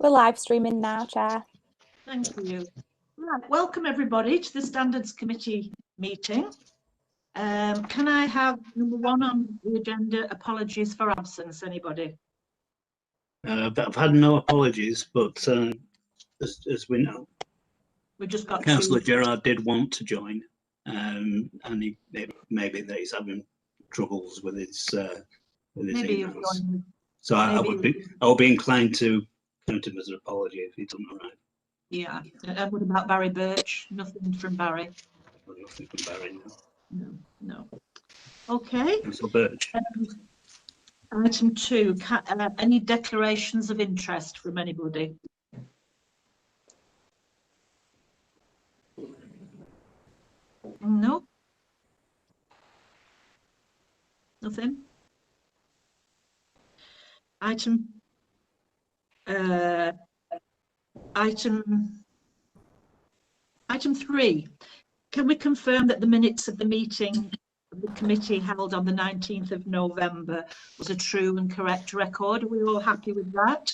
We're live streaming now, Chair. Thank you. Right, welcome everybody to the Standards Committee meeting. Can I have number one on the agenda, apologies for absence, anybody? I've had no apologies, but as we know, We just got Councillor Gerard did want to join, and he maybe that he's having troubles with his emails. So I would be inclined to count him as an apology if he doesn't arrive. Yeah. And what about Barry Birch? Nothing from Barry. Well, nothing from Barry. No. Okay. Councillor Birch. Item 2. Any declarations of interest from anybody? No. Nothing. Item 3. Can we confirm that the minutes of the meeting of the committee held on the 19th of November was a true and correct record? Are we all happy with that?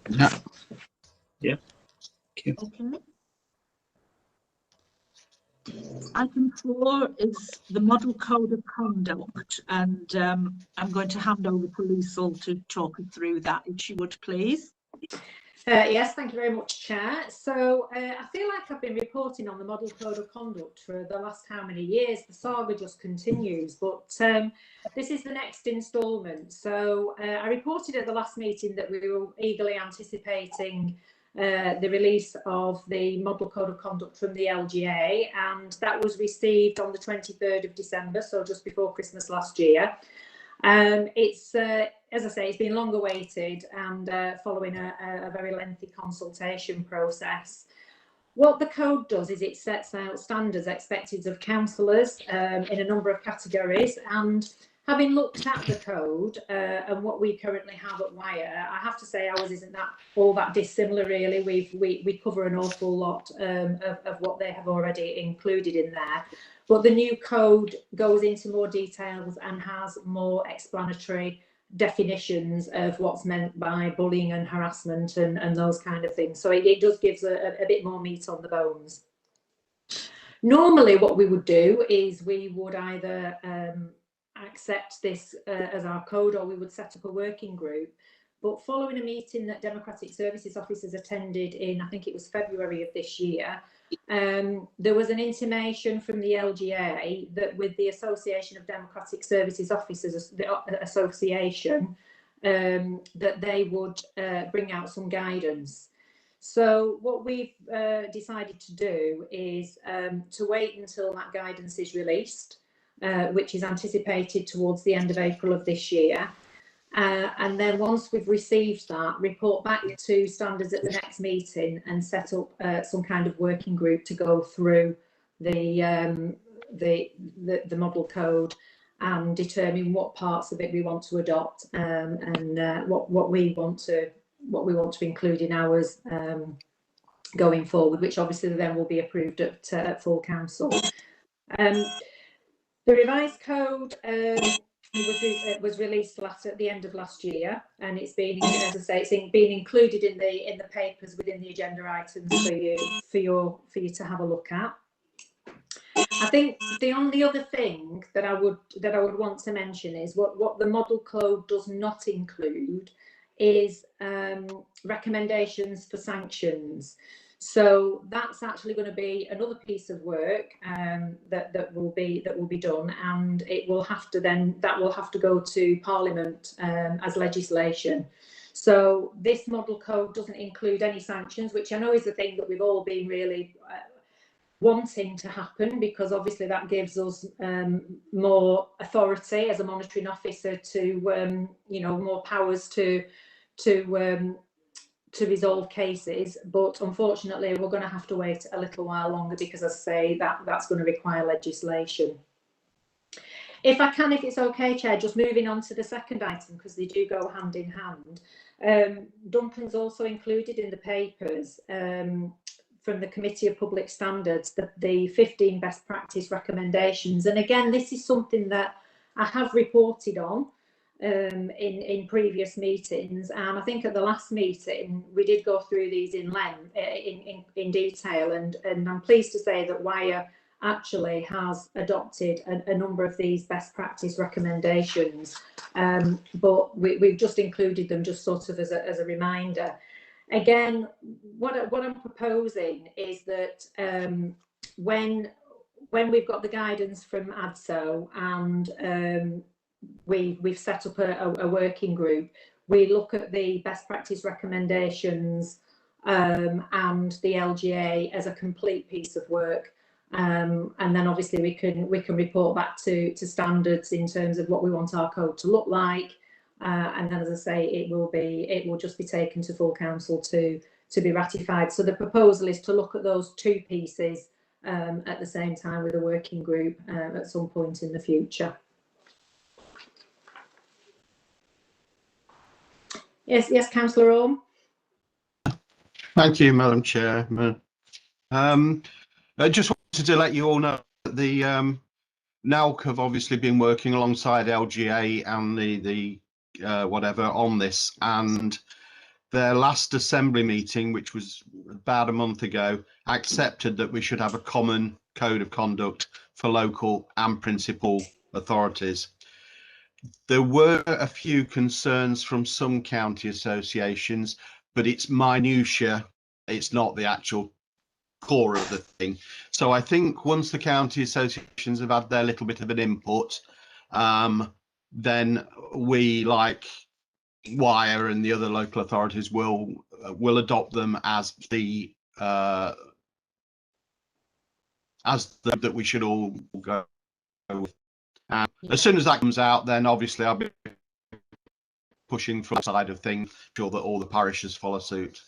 Yeah. Yeah. Okay. Item 4 is the model code of conduct, and I'm going to hand over to Liesl to talk us through that, if she would please. Yes, thank you very much, Chair. So I feel like I've been reporting on the model code of conduct for the last how many years. The saga just continues, but this is the next instalment. So I reported at the last meeting that we were eagerly anticipating the release of the model code of conduct from the LGA, and that was received on the 23rd of December, so just before Christmas last year. It's as I say, it's been long awaited and following a very lengthy consultation process. What the code does is it sets out standards expected of councillors in a number of categories, and having looked at the code and what we currently have at Wyre, I have to say ours isn't all that dissimilar really. We cover an awful lot of what they have already included in there. But the new code goes into more details and has more explanatory definitions of what's meant by bullying and harassment and those kind of things. So it does give a bit more meat on the bones. Normally what we would do is we would either accept this as our code, or we would set up a working group. But following a meeting that Democratic Services officers attended in, I think it was February of this year, there was an intimation from the LGA that with the Association of Democratic Services Officers, the association, that they would bring out some guidance. So what we've decided to do is to wait until that guidance is released, which is anticipated towards the end of April of this year. And then once we've received that, report back to standards at the next meeting and set up some kind of working group to go through the model code and determine what parts of it we want to adopt and what we want to include in ours going forward, which obviously then will be approved at full council. The revised code was released at the end of last year, and it's been, as I say, it's been included in the papers within the agenda items for you to have a look at. I think the only other thing that I would want to mention is what the model code does not include is recommendations for sanctions. So that's actually going to be another piece of work that will be done, and it will have to go to Parliament as legislation. So this model code doesn't include any sanctions, which I know is the thing that we've all been really wanting to happen, because obviously that gives us more authority as a monitoring officer to more powers to resolve cases. But unfortunately we're going to have to wait a little while longer, because as I say, that's going to require legislation. If it's okay, Chair, just moving on to the second item, because they do go hand in hand. Duncan's also included in the papers from the Committee of Public Standards the 15 best practice recommendations, and again this is something that I have reported on in previous meetings, and I think at the last meeting we did go through these in length, in detail, and I'm pleased to say that Wyre actually has adopted a number of these best practice recommendations, but we've just included them just sort of as a reminder. Again, what I'm proposing is that when we've got the guidance from ADSO and we've set up a working group, we look at the best practice recommendations and the LGA as a complete piece of work, and then obviously we can report back to standards in terms of what we want our code to look like, and then, as I say, it will just be taken to full council to be ratified. So the proposal is to look at those two pieces at the same time with a working group at some point in the future. Yes, Councillor Orme. Thank you, Madam Chairman. I just wanted to let you all know that the NALC have obviously been working alongside LGA and the whatever on this, and their last assembly meeting, which was about a month ago, accepted that we should have a common code of conduct for local and principal authorities. There were a few concerns from some county associations, but it's minutiae. It's not the actual core of the thing. So I think once the county associations have had their little bit of an input, then we, like Wyre and the other local authorities, will adopt them as that we should all go with. And as soon as that comes out, then obviously I'll be pushing from the side of things, sure that all the parishes follow suit.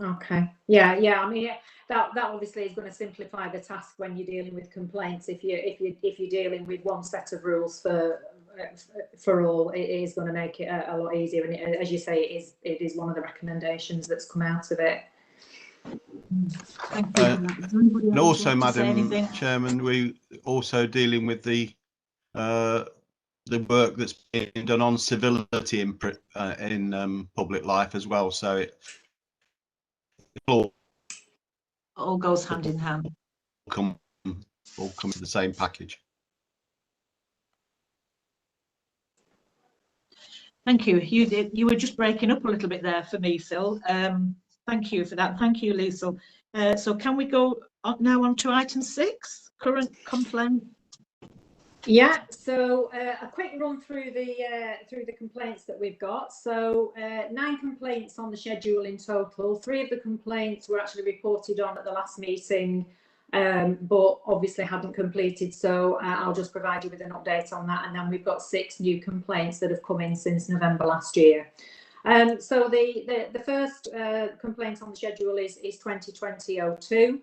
Okay. Yeah. I mean, that obviously is going to simplify the task when you're dealing with complaints. If you're dealing with one set of rules for all, it is going to make it a lot easier. And as you say, it is one of the recommendations that's come out of it. Thank you. And also, Madam Chairman, we also dealing with the work that's being done on civility in public life as well. So it all goes hand in hand. All come in the same package. Thank you. You were just breaking up a little bit there for me, Phil. Thank you for that. Thank you, Liesl. So can we go now on to item 6, current complaint? Yeah, so a quick run through the complaints that we've got. So 9 complaints on the schedule in total. 3 of the complaints were actually reported on at the last meeting, but obviously hadn't completed. So I'll just provide you with an update on that. And then we've got 6 new complaints that have come in since November last year. So the first complaint on the schedule is 2020-02.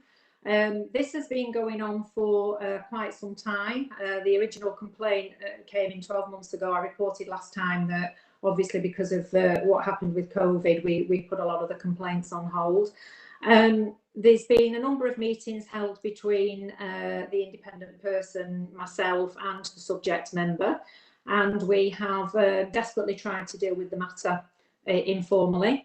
This has been going on for quite some time. The original complaint came in 12 months ago. I reported last time that obviously because of what happened with COVID, we put a lot of the complaints on hold. There's been a number of meetings held between the independent person, myself, and the subject member, and we have desperately tried to deal with the matter informally.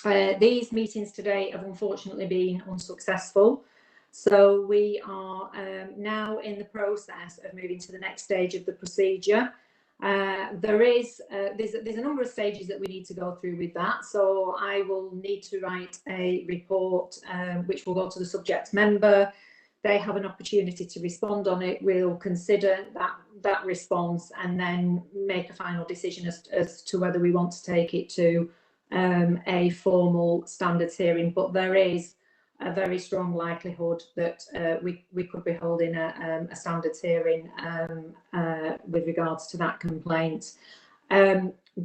These meetings today have unfortunately been unsuccessful, so we are now in the process of moving to the next stage of the procedure. There's a number of stages that we need to go through with that, so I will need to write a report which will go to the subject member. They have an opportunity to respond on it. We'll consider that response and then make a final decision as to whether we want to take it to a formal standards hearing. But there is a very strong likelihood that we could be holding a standards hearing with regards to that complaint.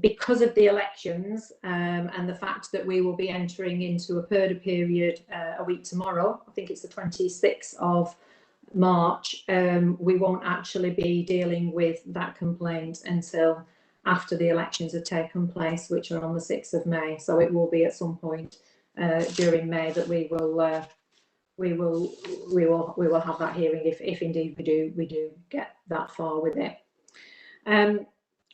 Because of the elections and the fact that we will be entering into a purdah period a week tomorrow, I think it's the 26th of March, we won't actually be dealing with that complaint until after the elections have taken place, which are on the 6th of May. So it will be at some point during May that we will have that hearing, if indeed we do get that far with it.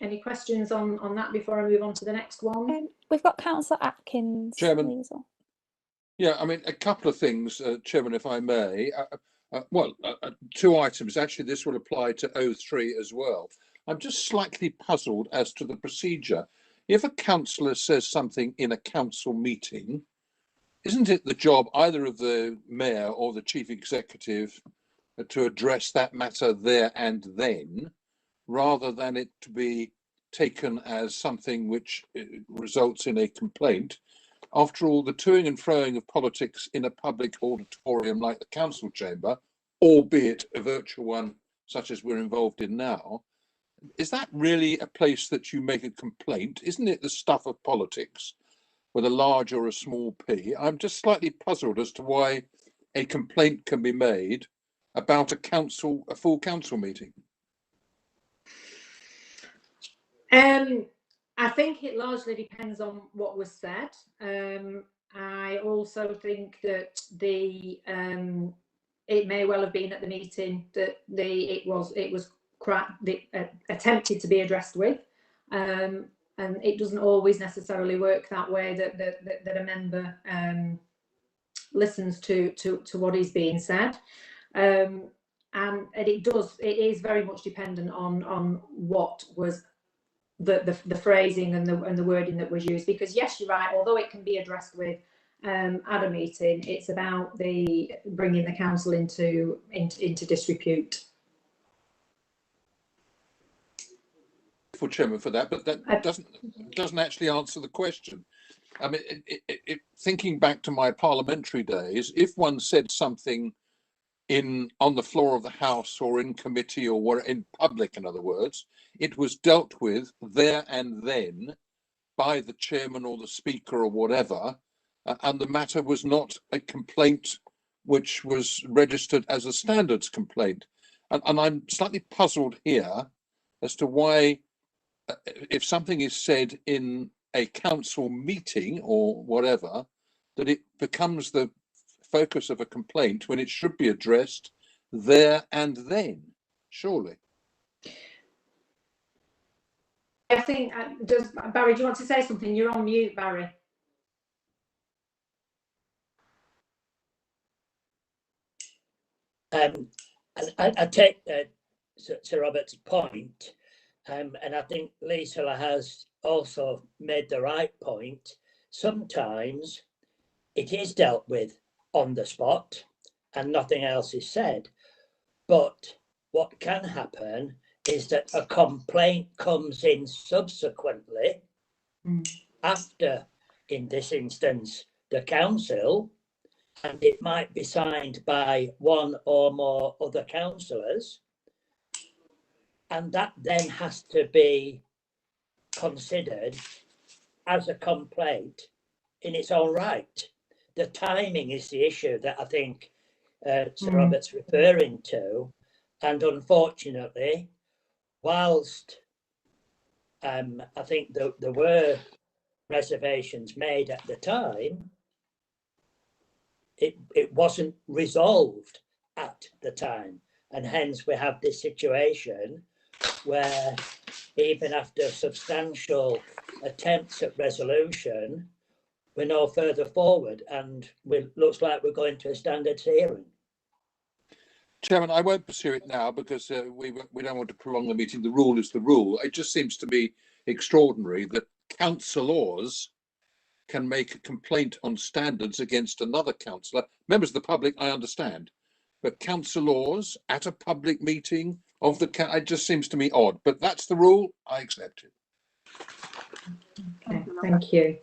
Any questions on that before I move on to the next one? We've got Councillor Atkins. Chairman. Yeah, I mean, a couple of things, Chairman, if I may. Two items. Actually, this will apply to 03 as well. I'm just slightly puzzled as to the procedure. If a councillor says something in a council meeting, isn't it the job either of the mayor or the chief executive to address that matter there and then, rather than it to be taken as something which results in a complaint? After all, the toing and froing of politics in a public auditorium like the council chamber, albeit a virtual one such as we're involved in now, is that really a place that you make a complaint? Isn't it the stuff of politics with a large or a small p? I'm just slightly puzzled as to why a complaint can be made about a full council meeting. I think it largely depends on what was said. I also think that it may well have been at the meeting that it was attempted to be addressed with, and it doesn't always necessarily work that way. That a member listens to what is being said, and it is very much dependent on what was the phrasing and the wording that was used. Because yes, you're right, although it can be addressed with at a meeting, it's about bringing the council into disrepute. For Chairman for that, but that doesn't actually answer the question. I mean, thinking back to my parliamentary days, if one said something on the floor of the House or in committee or in public, in other words, it was dealt with there and then by the chairman or the speaker or whatever, and the matter was not a complaint which was registered as a standards complaint. And I'm slightly puzzled here as to why, if something is said in a council meeting or whatever, that it becomes the focus of a complaint when it should be addressed there and then, surely. I think, Barry, do you want to say something? You're on mute, Barry. I take Sir Robert's point, and I think Lisa has also made the right point. Sometimes it is dealt with on the spot and nothing else is said. But what can happen is that a complaint comes in subsequently after, in this instance, the council, and it might be signed by one or more other councillors, and that then has to be considered as a complaint in its own right. The timing is the issue that I think Sir Robert's referring to, and unfortunately, whilst I think there were reservations made at the time, it wasn't resolved at the time, and hence we have this situation where even after substantial attempts at resolution, we're no further forward, and it looks like we're going to a standards hearing. Chairman, I won't pursue it now because we don't want to prolong the meeting. The rule is the rule. It just seems to be extraordinary that councillors can make a complaint on standards against another councillor. Members of the public, I understand, but councillors at a public meeting of it just seems to me odd. But that's the rule. I accept it. Okay, thank you.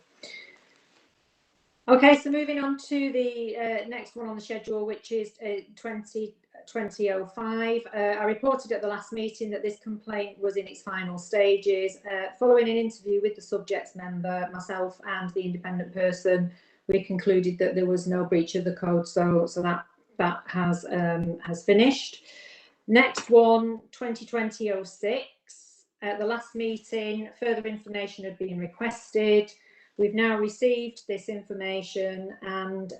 Okay, so moving on to the next one on the schedule, which is 2005. I reported at the last meeting that this complaint was in its final stages. Following an interview with the subjects member, myself and the independent person, we concluded that there was no breach of the code, so that has finished. Next one, 2020-06. At the last meeting, further information had been requested. We've now received this information, and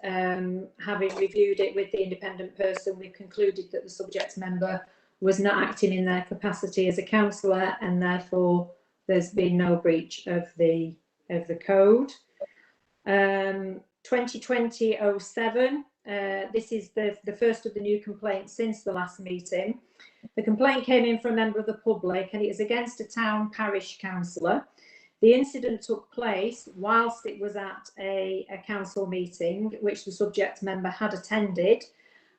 having reviewed it with the independent person, we've concluded that the subject member was not acting in their capacity as a councillor, and therefore there's been no breach of the code. 2020-07, this is the first of the new complaints since the last meeting. The complaint came in from a member of the public and it is against a town parish councillor. The incident took place whilst it was at a council meeting which the subject member had attended.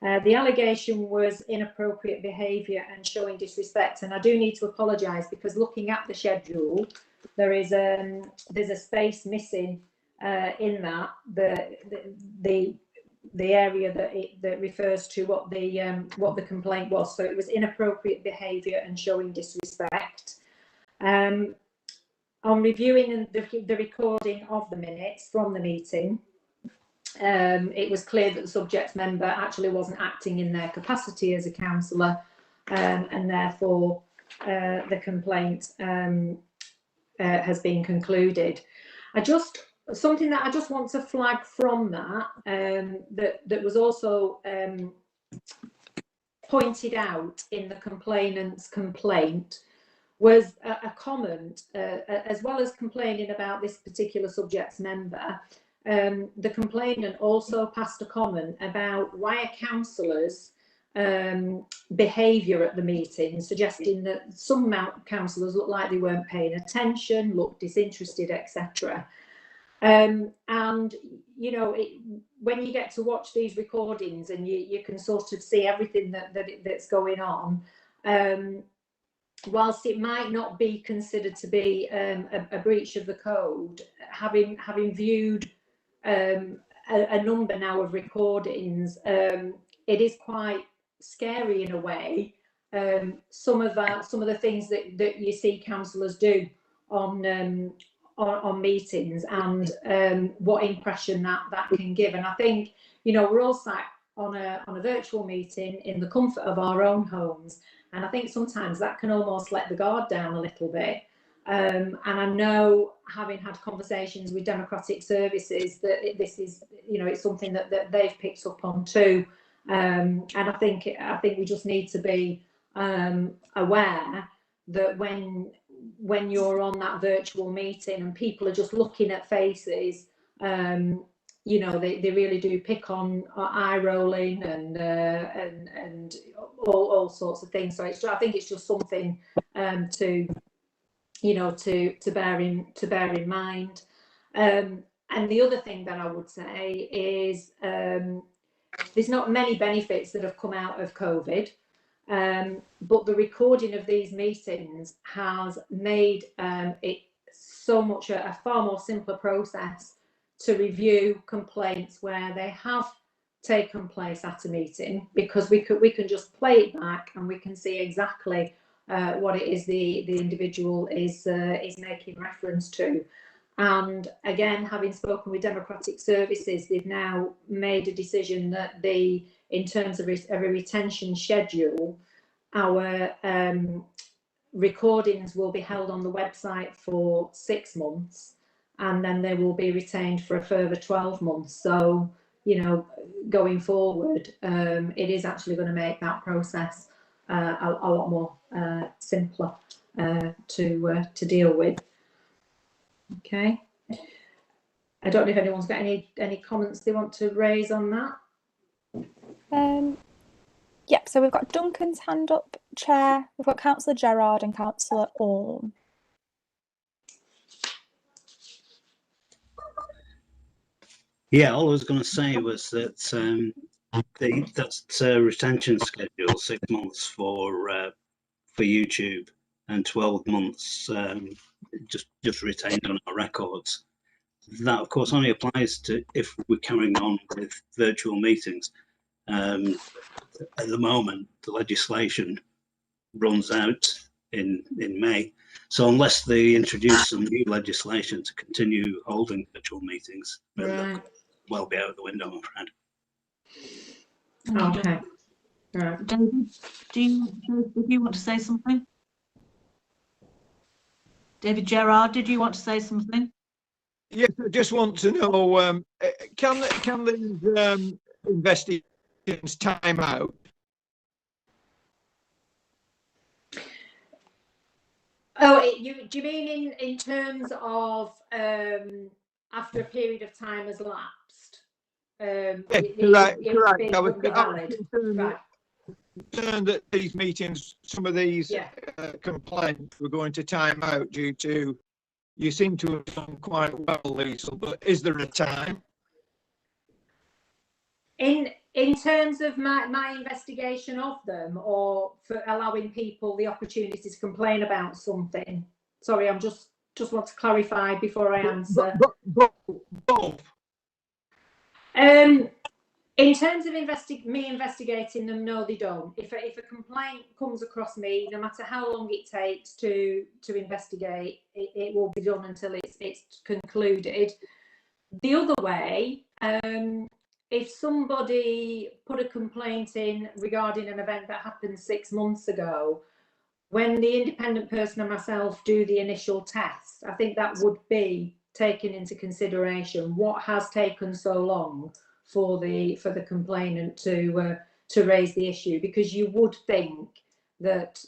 The allegation was inappropriate behaviour and showing disrespect, and I do need to apologise because looking at the schedule, there's a space missing in that the area that refers to what the complaint was. So it was inappropriate behaviour and showing disrespect. On reviewing the recording of the minutes from the meeting, it was clear that the subject member actually wasn't acting in their capacity as a councillor, and therefore the complaint has been concluded. Something that I just want to flag from that, that was also pointed out in the complainant's complaint, was a comment, as well as complaining about this particular subject's member. The complainant also passed a comment about Wyre councillors' behaviour at the meeting, suggesting that some councillors looked like they weren't paying attention, looked disinterested, etc. And you know, when you get to watch these recordings and you can sort of see everything that's going on, whilst it might not be considered to be a breach of the code, having viewed a number now of recordings, it is quite scary in a way. Some of the things that you see councillors do on meetings, and what impression that can give. And I think, you know, we're all sat on a virtual meeting in the comfort of our own homes, and I think sometimes that can almost let the guard down a little bit. And I know, having had conversations with Democratic Services, that this is, you know, it's something that they've picked up on too. And I think we just need to be aware that when you're on that virtual meeting and people are just looking at faces, you know, they really do pick on eye rolling and all sorts of things. So I think it's just something to, you know, to bear in mind. And the other thing that I would say is there's not many benefits that have come out of COVID. But the recording of these meetings has made it so much a far more simpler process to review complaints where they have taken place at a meeting, because we can just play it back and we can see exactly what it is the individual is making reference to. And again, having spoken with Democratic Services, they've now made a decision that in terms of a retention schedule, our recordings will be held on the website for 6 months, and then they will be retained for a further 12 months. So, you know, going forward, it is actually going to make that process a lot more simpler to deal with. Okay. I don't know if anyone's got any comments they want to raise on that. Yep, so we've got Duncan's hand up, Chair. We've got Councillor Gerard and Councillor Orme. Yeah, all I was going to say was that that retention schedule, 6 months for YouTube and 12 months just retained on our records. That, of course, only applies to if we're carrying on with virtual meetings. At the moment, the legislation runs out in May. So unless they introduce some new legislation to continue holding virtual meetings, right, well be out of the window, I'm afraid. Okay. Right. David, did you want to say something? David Gerard, did you want to say something? Yes, I just want to know, can the investigations time out? Oh, do you mean in terms of after a period of time has lapsed? Correct. I wouldn't be valid. Right. Concerned that these meetings, some of these Yeah. complaints were going to time out due to, you seem to have done quite well, Liesl, but is there a time? In terms of my investigation of them, or for allowing people the opportunity to complain about something? Sorry, I'm just want to clarify before I answer. Both. In terms of me investigating them, no, they don't. If a complaint comes across me, no matter how long it takes to investigate, it will be done until it's concluded. The other way, if somebody put a complaint in regarding an event that happened 6 months ago, when the independent person and myself do the initial test, I think that would be taken into consideration. What has taken so long for the complainant to raise the issue? Because you would think that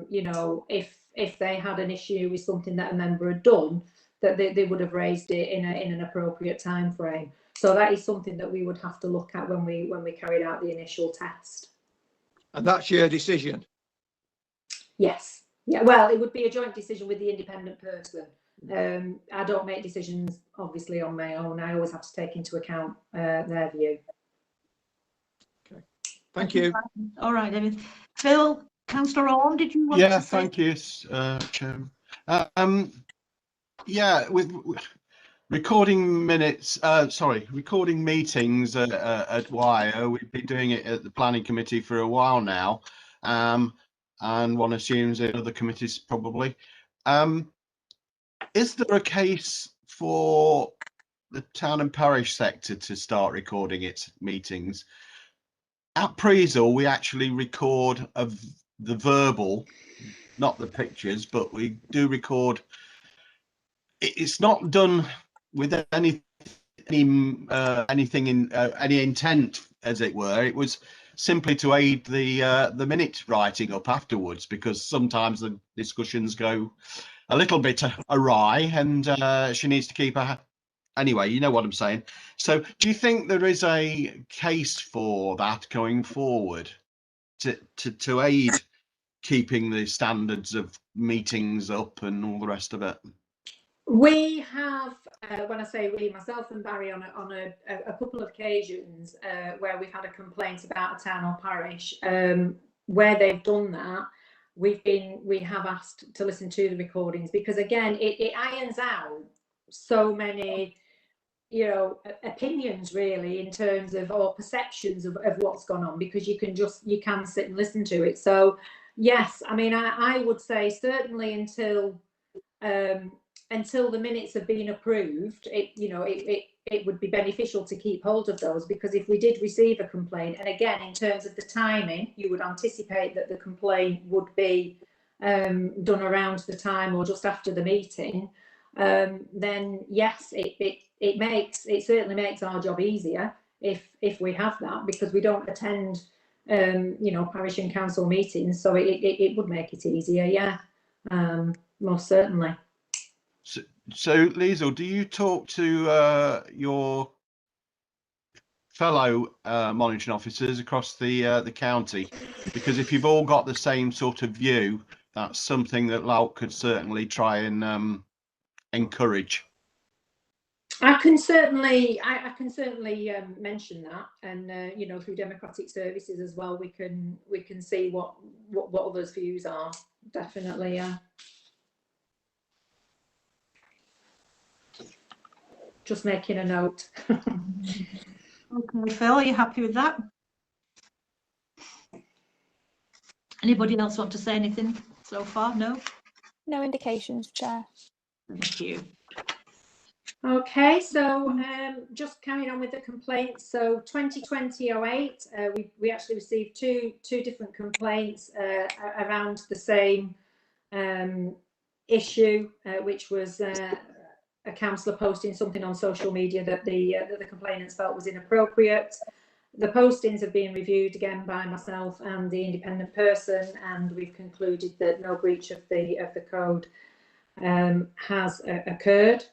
you know, if they had an issue with something that a member had done, that they would have raised it in an appropriate time frame. So that is something that we would have to look at when we carried out the initial test. And that's your decision? Yes. Yeah, well, it would be a joint decision with the independent person. I don't make decisions, obviously, on my own. I always have to take into account their view. Okay. Thank you. All right, David. Phil, Councillor Orme, did you want to say? Thank you, Chairman. Yeah, with recording minutes, recording meetings at Wyre. We've been doing it at the planning committee for a while now, and one assumes in other committees probably. Is there a case for the town and parish sector to start recording its meetings? At Presel, we actually record the verbal, not the pictures, but we do record. It's not done with anything in any intent, as it were. It was simply to aid the minute writing up afterwards, because sometimes the discussions go a little bit awry, and she needs to keep her. Anyway, you know what I'm saying. So, do you think there is a case for that going forward to aid keeping the standards of meetings up and all the rest of it? We have, when I say we, myself and Barry, on a couple of occasions where we've had a complaint about a town or parish, where they've done that, we have asked to listen to the recordings, because again, it irons out so many, you know, opinions really, in terms of, or perceptions of what's gone on, because you can sit and listen to it. So yes, I mean, I would say certainly until the minutes have been approved, it would be beneficial to keep hold of those, because if we did receive a complaint, and again, in terms of the timing, you would anticipate that the complaint would be done around the time or just after the meeting, then yes, it certainly makes our job easier if we have that, because we don't attend parish and council meetings, so it would make it easier. Yeah, most certainly. So Liesl, do you talk to your fellow monitoring officers across the county? Because if you've all got the same sort of view, that's something that Lauk could certainly try and encourage. I can certainly mention that, and through democratic services as well, we can see what others' views are. Definitely, yeah. Just making a note. Okay, Phil, are you happy with that? Anybody else want to say anything so far? No? No indications, Chair. Thank you. Okay, so just carrying on with the complaints. So 2020-08, we actually received two different complaints around the same issue, which was a councillor posting something on social media that the complainants felt was inappropriate. the postings have been reviewed again by myself and the independent person, and we've concluded that no breach of the code has occurred.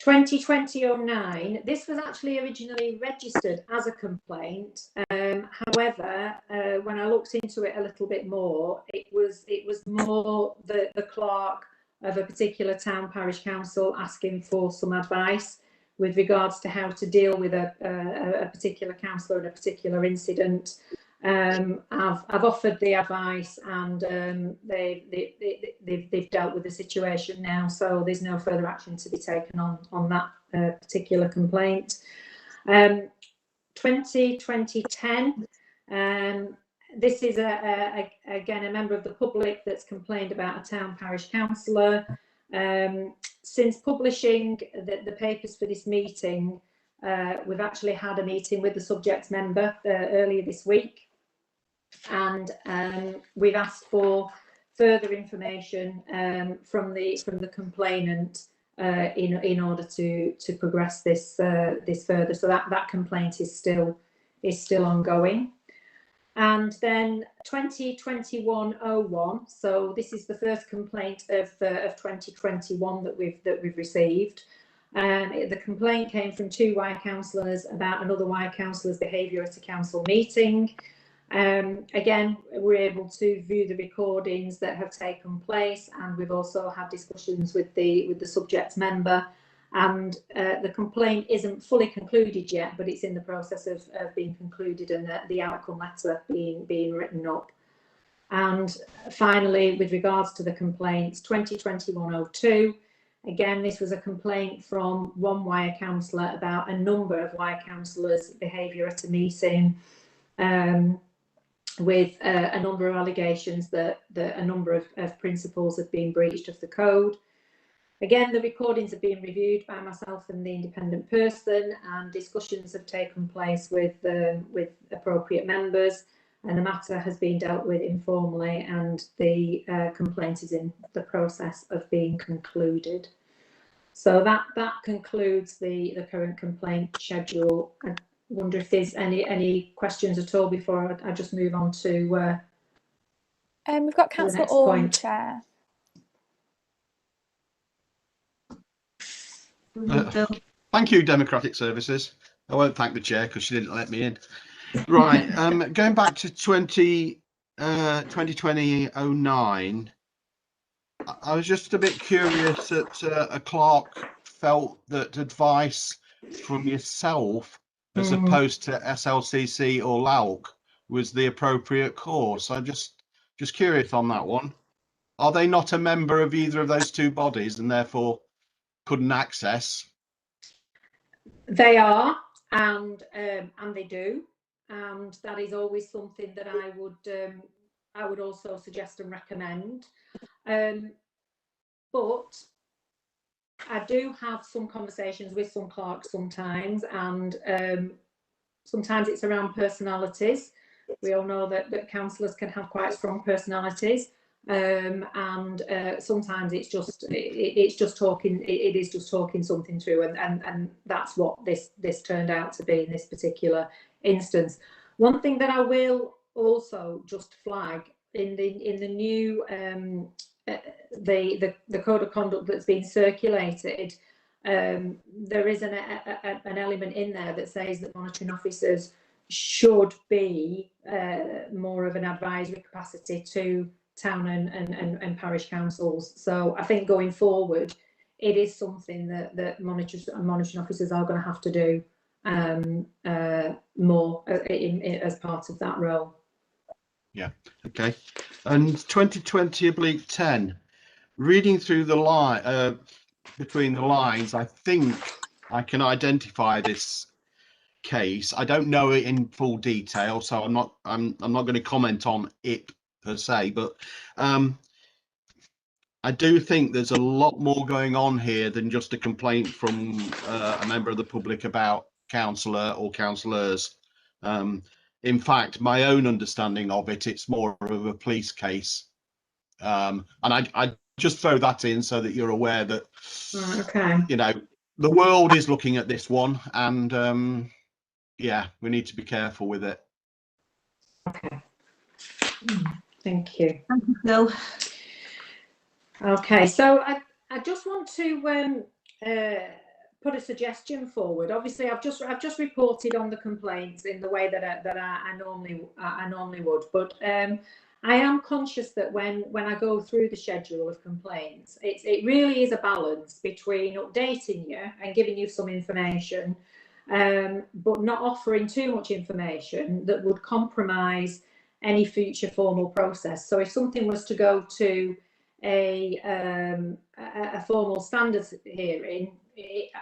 2020-09, this was actually originally registered as a complaint. However, when I looked into it a little bit more, it was more the clerk of a particular town parish council asking for some advice with regards to how to deal with a particular councillor in a particular incident. I've offered the advice, and they've dealt with the situation now, so there's no further action to be taken on that particular complaint. 2010, this is again a member of the public that's complained about a town parish councillor. Since publishing the papers for this meeting, we've actually had a meeting with the subject member earlier this week, and we've asked for further information from the complainant in order to progress this further. So that complaint is still ongoing. And then 2021-01, so this is the first complaint of 2021 that we've received. The complaint came from 2 Wyre councillors about another Wyre councillor's behaviour at a council meeting. Again, we're able to view the recordings that have taken place, and we've also had discussions with the subject member, and the complaint isn't fully concluded yet, but it's in the process of being concluded, and the outcome letter being written up. And finally, with regards to the complaints, 2021-02, again, this was a complaint from 1 Wyre councillor about a number of Wyre councillors' behaviour at a meeting, with a number of allegations that a number of principles have been breached of the code. Again, the recordings have been reviewed by myself and the independent person, and discussions have taken place with appropriate members, and the matter has been dealt with informally, and the complaint is in the process of being concluded. So that concludes the current complaint schedule. I wonder if there's any questions at all before I just move on to we've got Councillor Orme, Chair. Thank you, Democratic Services. I won't thank the chair because she didn't let me in. Right, going back to 2020-09, I was just a bit curious that a clerk felt that advice from yourself, as opposed to SLCC or LALC, was the appropriate course. I'm just curious on that one. Are they not a member of either of those 2 bodies and therefore couldn't access? They are, and they do, and that is always something that I would also suggest and recommend. But I do have some conversations with some clerks sometimes, and sometimes it's around personalities. We all know that councillors can have quite strong personalities, and sometimes it is just talking something through, and that's what this turned out to be in this particular instance. One thing that I will also just flag in the new the code of conduct that's been circulated, there is an element in there that says that monitoring officers should be more of an advisory capacity to town and parish councils. So I think going forward, it is something that monitoring officers are going to have to do more as part of that role. Yeah, okay. And 2020-10, reading through the line between the lines, I think I can identify this case. I don't know it in full detail, so I'm not going to comment on it per se, but I do think there's a lot more going on here than just a complaint from a member of the public about councillor or councillors. In fact, my own understanding of it, it's more of a police case. And I just throw that in so that you're aware that, okay, you know, the world is looking at this one, and yeah, we need to be careful with it. Okay. Thank you. Thank you, Phil. Okay, so I just want to put a suggestion forward. Obviously, I've just reported on the complaints in the way that I normally would, but I am conscious that when I go through the schedule of complaints, it really is a balance between updating you and giving you some information, but not offering too much information that would compromise any future formal process. So if something was to go to a formal standards hearing,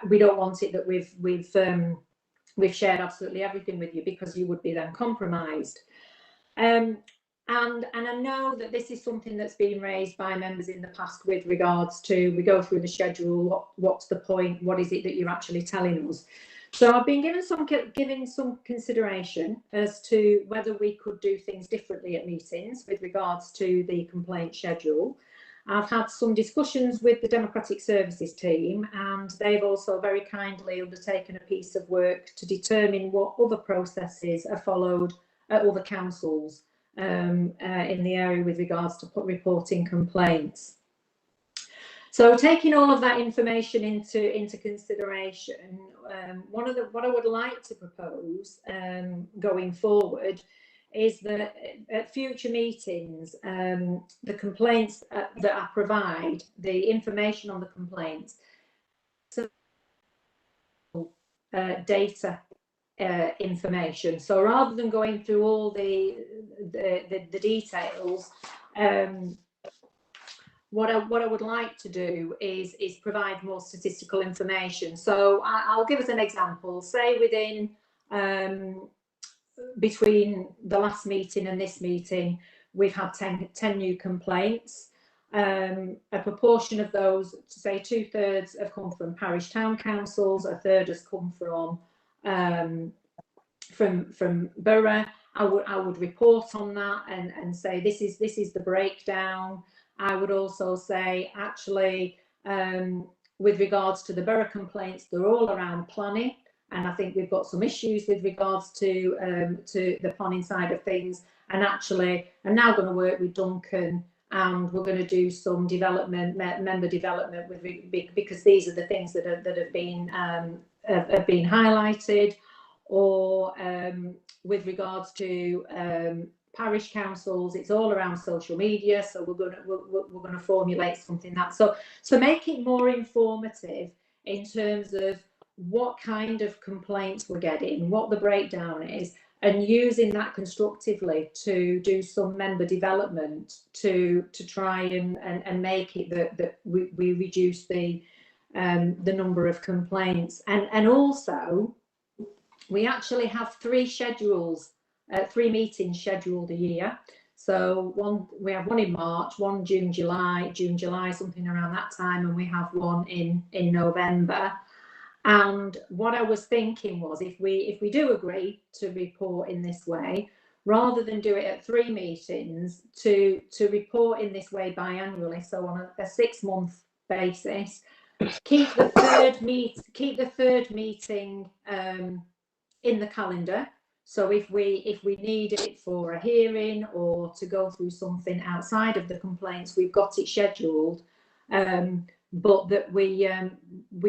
we don't want it that we've shared absolutely everything with you, because you would be then compromised. And I know that this is something that's been raised by members in the past with regards to, we go through the schedule, what's the point, what is it that you're actually telling us? So I've been given some consideration as to whether we could do things differently at meetings with regards to the complaint schedule. I've had some discussions with the Democratic Services team, and they've also very kindly undertaken a piece of work to determine what other processes are followed at other councils in the area with regards to reporting complaints. So taking all of that information into consideration, what I would like to propose going forward is that at future meetings, the complaints that I provide, the information on the complaints, so data information. So rather than going through all the details, what I would like to do is provide more statistical information. So I'll give us an example. Say within between the last meeting and this meeting, we've had 10 new complaints. A proportion of those, say 2/3 have come from parish town councils, 1/3 has come from borough. I would report on that and say this is the breakdown. I would also say, actually, with regards to the borough complaints, they're all around planning, and I think we've got some issues with regards to the planning side of things. And actually, I'm now going to work with Duncan, and we're going to do some development, member development, because these are the things that have been highlighted, or with regards to parish councils, it's all around social media. So we're going to formulate something so make it more informative in terms of what kind of complaints we're getting, what the breakdown is, and using that constructively to do some member development to try and make it that we reduce the number of complaints. And also, we actually have 3 meetings scheduled a year. So we have one in March, one June, July, something around that time, and we have one in November. And what I was thinking was, if we do agree to report in this way, rather than do it at 3 meetings, to report in this way biannually, so on a 6-month basis, keep the third meeting in the calendar. So if we need it for a hearing or to go through something outside of the complaints, we've got it scheduled. But that we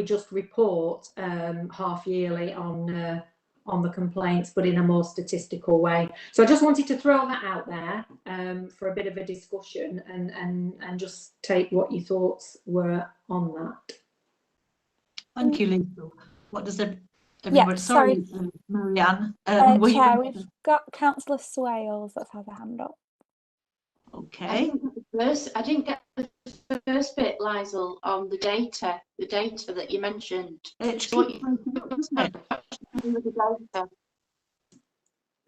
just report half yearly on the complaints, but in a more statistical way. So I just wanted to throw that out there for a bit of a discussion, and just take what your thoughts were on that. Thank you, Lisa. What does everybody? Yeah, sorry, Marianne. Chair, we've got Councillor Swales that's had a hand up. Okay. I didn't get the first bit, Liesl, on the data that you mentioned.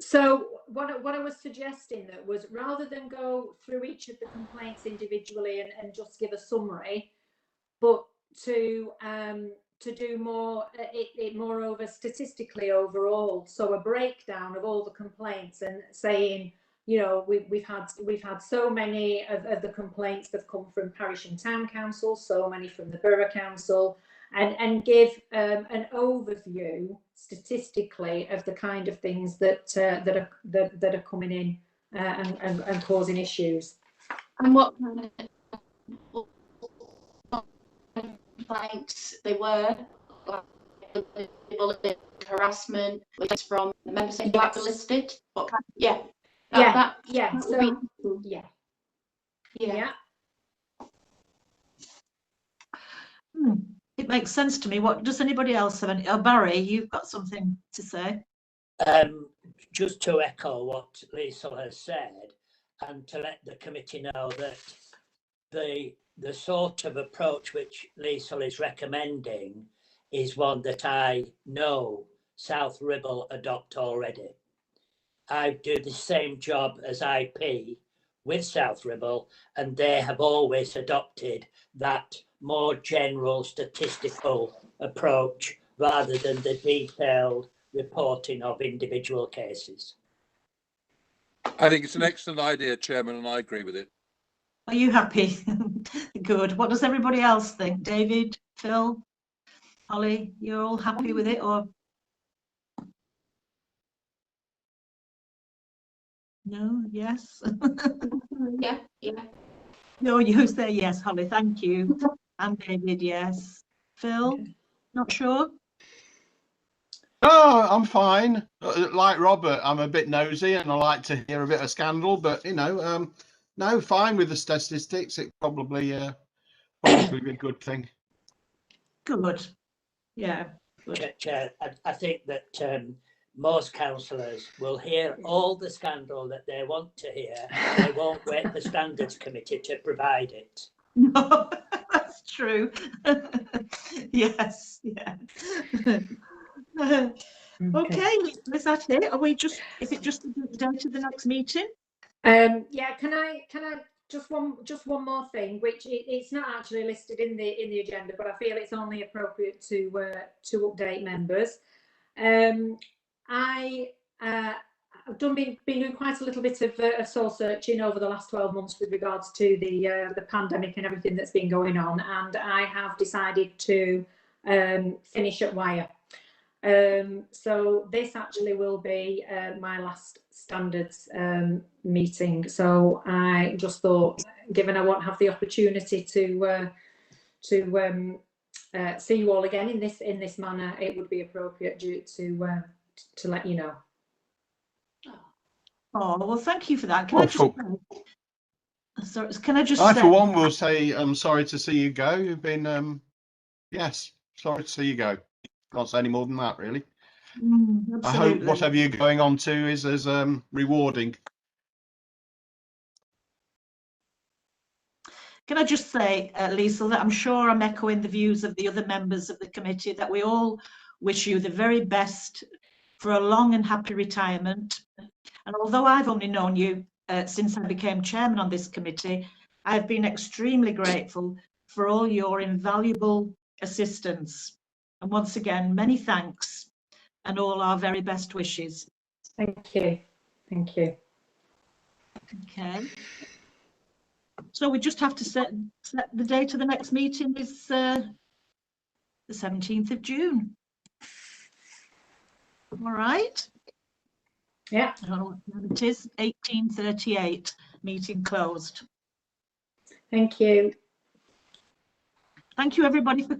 So what I was suggesting that was, rather than go through each of the complaints individually and just give a summary, but to do more moreover statistically overall, so a breakdown of all the complaints, and saying, you know, we've had so many of the complaints that have come from parish and town council, so many from the borough council, and give an overview statistically of the kind of things that that are coming in and causing issues. And what complaints they were, like harassment, which is from members saying about the listed. But yeah, that It makes sense to me. What does anybody else have? Any? Oh, Barry, you've got something to say? Just to echo what Liesl has said, and to let the committee know that the sort of approach which Liesl is recommending is one that I know South Ribble adopt already. I do the same job as IP with South Ribble, and they have always adopted that more general statistical approach rather than the detailed reporting of individual cases. I think it's an excellent idea, Chairman, and I agree with it. Are you happy? Good. What does everybody else think? David, Phil, Holly, you're all happy with it, or no? Yes. yeah. No, you say yes, Holly. Thank you. And David, yes. Phil, not sure. Oh, I'm fine. Like Robert, I'm a bit nosy and I like to hear a bit of scandal, but you know, no, fine with the statistics. It probably be a good thing. Good. Yeah. Good. Chair, I think that most councillors will hear all the scandal that they want to hear. They won't wait for Standards Committee to provide it. No, that's true. Yes. Yeah. Okay, is that it? Are we just? Is it just the date of the next meeting? Yeah. Can I just one more thing, which it's not actually listed in the agenda, but I feel it's only appropriate to update members. I've been doing quite a little bit of soul searching over the last 12 months with regards to the pandemic and everything that's been going on, and I have decided to finish at Wyre. So this actually will be my last standards meeting. So I just thought, given I won't have the opportunity to see you all again in this manner, it would be appropriate to let you know. Oh well, thank you for that. Can I just for one will say I'm sorry to see you go. You've been yes, sorry to see you go. Can't say any more than that, really. I hope whatever you're going on to is as rewarding. Can I just say, Liesl, that I'm sure I'm echoing the views of the other members of the committee, that we all wish you the very best for a long and happy retirement. And although I've only known you since I became chairman on this committee, I've been extremely grateful for all your invaluable assistance. And once again, many thanks and all our very best wishes. Thank you. Thank you. Okay. So we just have to set the date of the next meeting is the 17th of June. All right. Yeah. Oh, it is 18:38. Meeting closed. Thank you. Thank you, everybody, for